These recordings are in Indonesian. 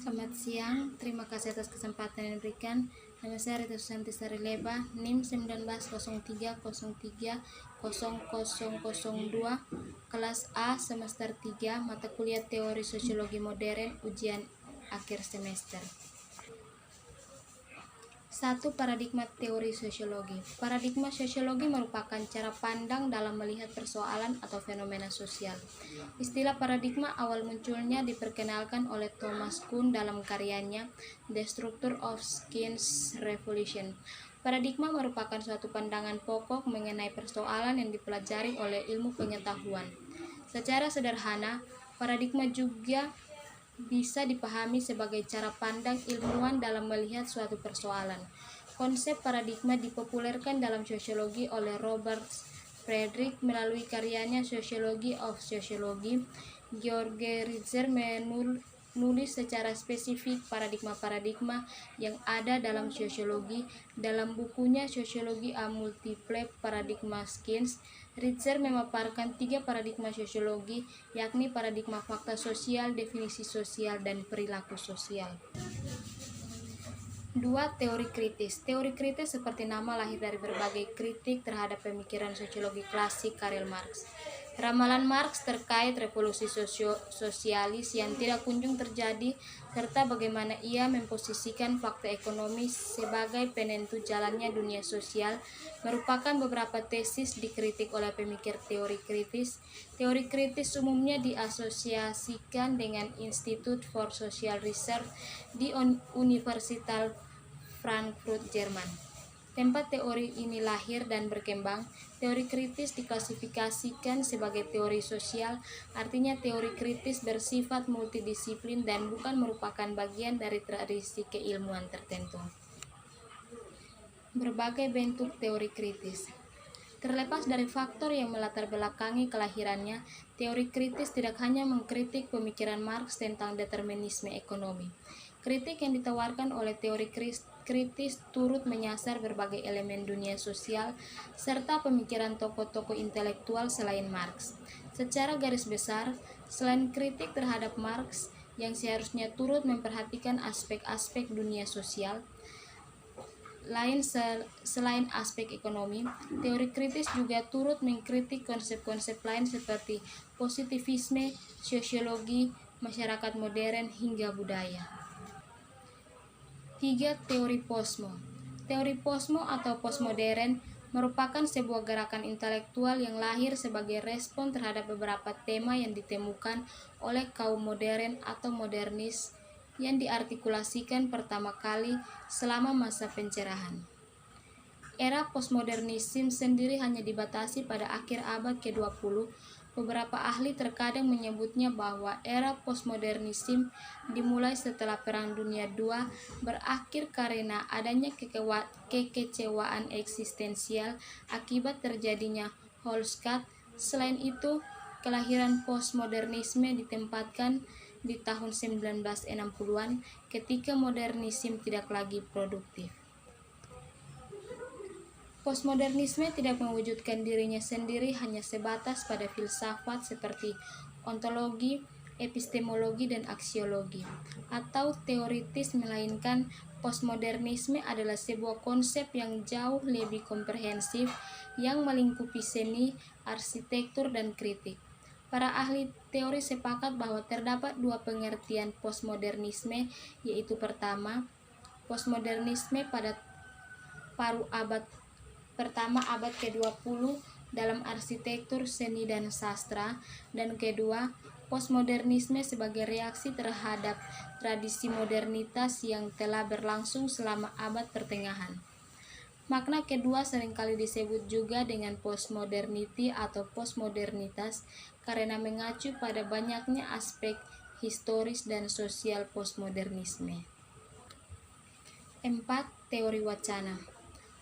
Selamat siang, terima kasih atas kesempatan yang diberikan. Nama saya Rita Susanti Sarileba, NIM 1903030002, kelas A, semester 3, mata kuliah Teori Sosiologi Modern, ujian akhir semester. 1. Paradigma teori sosiologi. Paradigma sosiologi merupakan cara pandang dalam melihat persoalan atau fenomena sosial. Istilah paradigma awal munculnya diperkenalkan oleh Thomas Kuhn dalam karyanya The Structure of Science Revolution. Paradigma merupakan suatu pandangan pokok mengenai persoalan yang dipelajari oleh ilmu pengetahuan. Secara sederhana, paradigma juga bisa dipahami sebagai cara pandang ilmuwan dalam melihat suatu persoalan. Konsep paradigma dipopulerkan dalam sosiologi oleh Robert Frederick melalui karyanya Sociology of Sociology. George Ritzer menulis secara spesifik paradigma-paradigma yang ada dalam sosiologi dalam bukunya Sociology a Multiple Paradigma Science. Ritzer memaparkan 3 paradigma sosiologi, yakni paradigma fakta sosial, definisi sosial, dan perilaku sosial. 2. Teori kritis. Teori kritis seperti nama lahir dari berbagai kritik terhadap pemikiran sosiologi klasik Karl Marx. Ramalan Marx terkait revolusi sosialis yang tidak kunjung terjadi, serta bagaimana ia memposisikan fakta ekonomi sebagai penentu jalannya dunia sosial, merupakan beberapa tesis dikritik oleh pemikir teori kritis. Teori kritis umumnya diasosiasikan dengan Institute for Social Research di Universitas Frankfurt, Jerman. Tempat teori ini lahir dan berkembang. Teori kritis diklasifikasikan sebagai teori sosial, artinya teori kritis bersifat multidisiplin dan bukan merupakan bagian dari tradisi keilmuan tertentu. Berbagai bentuk teori kritis. Terlepas dari faktor yang melatar belakangi kelahirannya, teori kritis tidak hanya mengkritik pemikiran Marx tentang determinisme ekonomi. Kritik yang ditawarkan oleh teori kritis turut menyasar berbagai elemen dunia sosial serta pemikiran tokoh-tokoh intelektual selain Marx. Secara garis besar, selain kritik terhadap Marx yang seharusnya turut memperhatikan aspek-aspek dunia sosial selain aspek ekonomi, teori kritis juga turut mengkritik konsep-konsep lain seperti positivisme, sosiologi, masyarakat modern, hingga budaya. 3. Teori posmo. Teori posmo atau postmodern merupakan sebuah gerakan intelektual yang lahir sebagai respon terhadap beberapa tema yang ditemukan oleh kaum modern atau modernis yang diartikulasikan pertama kali selama masa pencerahan. Era postmodernisme sendiri hanya dibatasi pada akhir abad ke-20. Beberapa ahli terkadang menyebutnya bahwa era postmodernisme dimulai setelah Perang Dunia II berakhir karena adanya kekecewaan eksistensial akibat terjadinya Holocaust. Selain itu, kelahiran postmodernisme ditempatkan di tahun 1960-an ketika modernisme tidak lagi produktif. Postmodernisme tidak mewujudkan dirinya sendiri hanya sebatas pada filsafat seperti ontologi, epistemologi, dan aksiologi, atau teoritis, melainkan postmodernisme adalah sebuah konsep yang jauh lebih komprehensif yang melingkupi seni, arsitektur, dan kritik. Para ahli teori sepakat bahwa terdapat 2 pengertian postmodernisme, yaitu pertama, postmodernisme pada paruh abad pertama abad ke-20 dalam arsitektur, seni, dan sastra, dan kedua, postmodernisme sebagai reaksi terhadap tradisi modernitas yang telah berlangsung selama abad pertengahan. Makna kedua seringkali disebut juga dengan postmodernity atau postmodernitas karena mengacu pada banyaknya aspek historis dan sosial postmodernisme. 4. Teori wacana.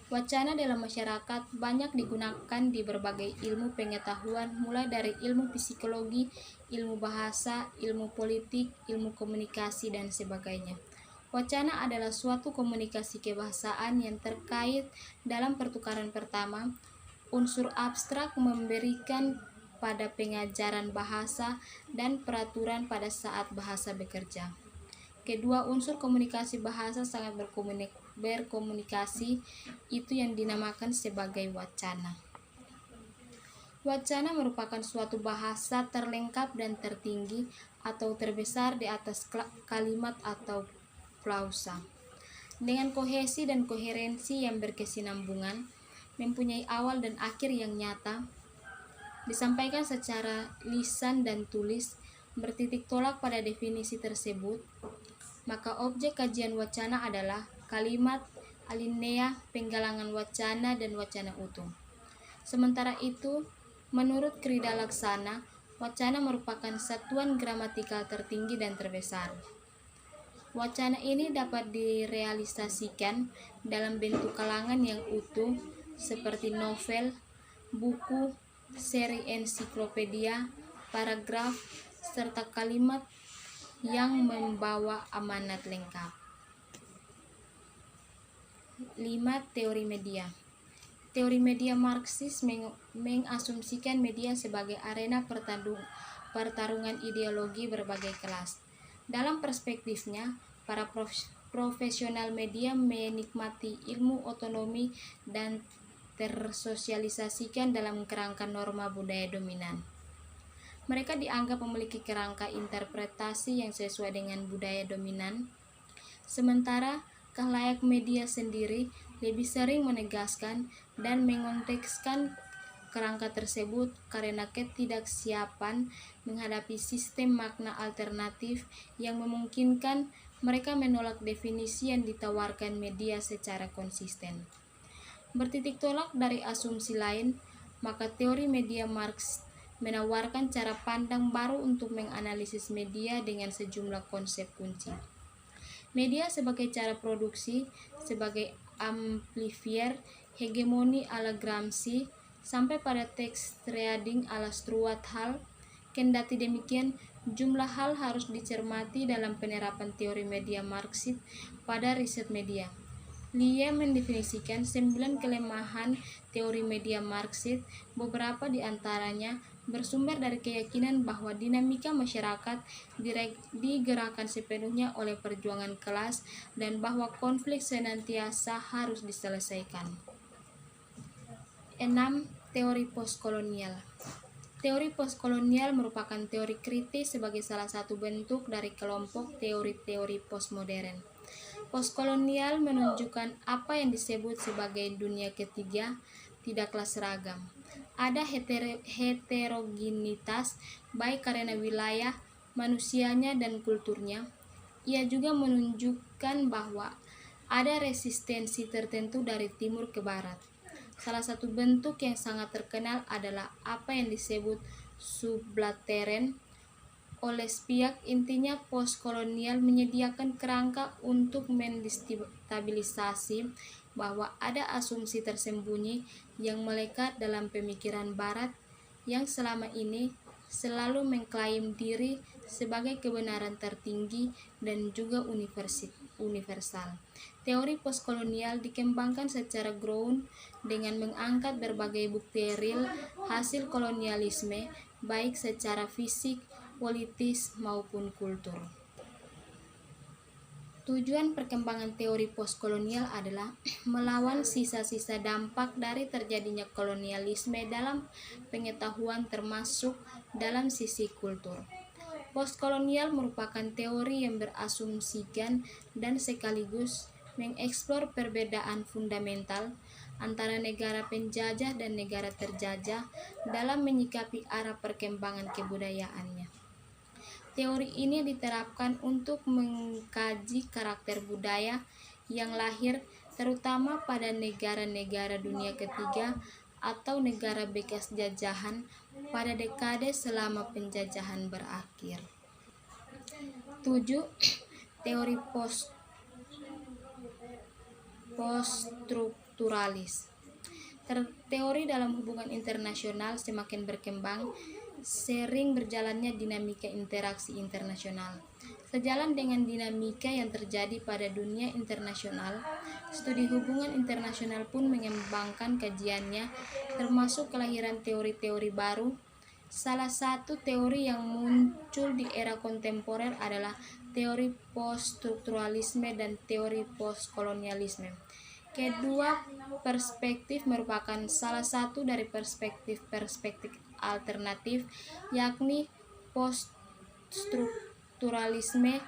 Wacana dalam masyarakat banyak digunakan di berbagai ilmu pengetahuan, mulai dari ilmu psikologi, ilmu bahasa, ilmu politik, ilmu komunikasi, dan sebagainya. Wacana adalah suatu komunikasi kebahasaan yang terkait dalam pertukaran pertama. Unsur abstrak memberikan pada pengajaran bahasa dan peraturan pada saat bahasa bekerja. kedua unsur komunikasi bahasa sangat berkomunikasi, itu yang dinamakan sebagai wacana. Wacana merupakan suatu bahasa terlengkap dan tertinggi atau terbesar di atas kalimat atau klausa, dengan kohesi dan koherensi yang berkesinambungan, mempunyai awal dan akhir yang nyata, disampaikan secara lisan dan tulis, bertitik tolak pada definisi tersebut. Maka objek kajian wacana adalah kalimat, alinea, penggalangan wacana, dan wacana utuh. Sementara itu, menurut Krida Laksana, wacana merupakan satuan gramatikal tertinggi dan terbesar. Wacana ini dapat direalisasikan dalam bentuk kalangan yang utuh, seperti novel, buku, seri ensiklopedia, paragraf, serta kalimat yang membawa amanat lengkap. 5. Teori media. Teori media Marxis mengasumsikan media sebagai arena pertarungan ideologi berbagai kelas. Dalam perspektifnya, para profesional media menikmati ilmu otonomi dan tersosialisasikan dalam kerangka norma budaya dominan. Mereka dianggap memiliki kerangka interpretasi yang sesuai dengan budaya dominan, sementara khalayak media sendiri lebih sering menegaskan dan mengontekskan kerangka tersebut karena ketidaksiapan menghadapi sistem makna alternatif yang memungkinkan mereka menolak definisi yang ditawarkan media secara konsisten. Bertitik tolak dari asumsi lain, maka teori media Marx menawarkan cara pandang baru untuk menganalisis media dengan sejumlah konsep kunci. Media sebagai cara produksi, sebagai amplifier, hegemoni ala Gramsci, sampai pada text reading ala Stuart Hall. Kendati demikian, jumlah hal harus dicermati dalam penerapan teori media Marxist pada riset media. Lie mendefinisikan 9 kelemahan teori media Marxist, beberapa di antaranya bersumber dari keyakinan bahwa dinamika masyarakat digerakkan sepenuhnya oleh perjuangan kelas dan bahwa konflik senantiasa harus diselesaikan. 6. Teori postkolonial. Teori postkolonial merupakan teori kritis sebagai salah satu bentuk dari kelompok teori-teori postmodern. Postkolonial menunjukkan apa yang disebut sebagai dunia ketiga tidaklah seragam. Ada heterogenitas baik karena wilayah, manusianya, dan kulturnya. Ia juga menunjukkan bahwa ada resistensi tertentu dari timur ke barat. Salah satu bentuk yang sangat terkenal adalah apa yang disebut sublateran oleh Spiak. Intinya, postkolonial menyediakan kerangka untuk mendestabilisasi bahwa ada asumsi tersembunyi yang melekat dalam pemikiran Barat yang selama ini selalu mengklaim diri sebagai kebenaran tertinggi dan juga universal. Teori postkolonial dikembangkan secara ground dengan mengangkat berbagai bukti real hasil kolonialisme, baik secara fisik, politis, maupun kultur. Tujuan perkembangan teori postkolonial adalah melawan sisa-sisa dampak dari terjadinya kolonialisme dalam pengetahuan termasuk dalam sisi kultur. Postkolonial merupakan teori yang berasumsikan dan sekaligus mengeksplor perbedaan fundamental antara negara penjajah dan negara terjajah dalam menyikapi arah perkembangan kebudayaannya. Teori ini diterapkan untuk mengkaji karakter budaya yang lahir terutama pada negara-negara dunia ketiga atau negara bekas jajahan pada dekade selama penjajahan berakhir. 7. Teori poststrukturalis. Teori dalam hubungan internasional semakin berkembang sering berjalannya dinamika interaksi internasional. Sejalan dengan dinamika yang terjadi pada dunia internasional, studi hubungan internasional pun mengembangkan kajiannya, termasuk kelahiran teori-teori baru. Salah satu teori yang muncul di era kontemporer adalah teori poststrukturalisme dan teori postkolonialisme. Kedua perspektif merupakan salah satu dari perspektif alternatif, yakni poststrukturalisme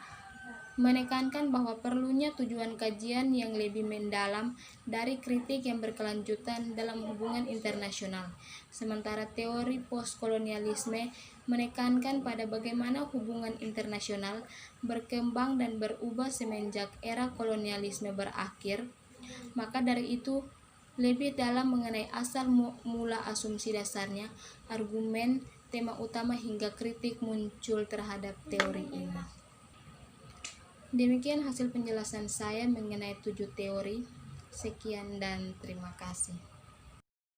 menekankan bahwa perlunya tujuan kajian yang lebih mendalam dari kritik yang berkelanjutan dalam hubungan internasional. Sementara teori postkolonialisme menekankan pada bagaimana hubungan internasional berkembang dan berubah semenjak era kolonialisme berakhir. Maka dari itu, lebih dalam mengenai asal mula asumsi dasarnya, argumen, tema utama hingga kritik muncul terhadap teori ini. Demikian hasil penjelasan saya mengenai 7 teori. Sekian dan terima kasih.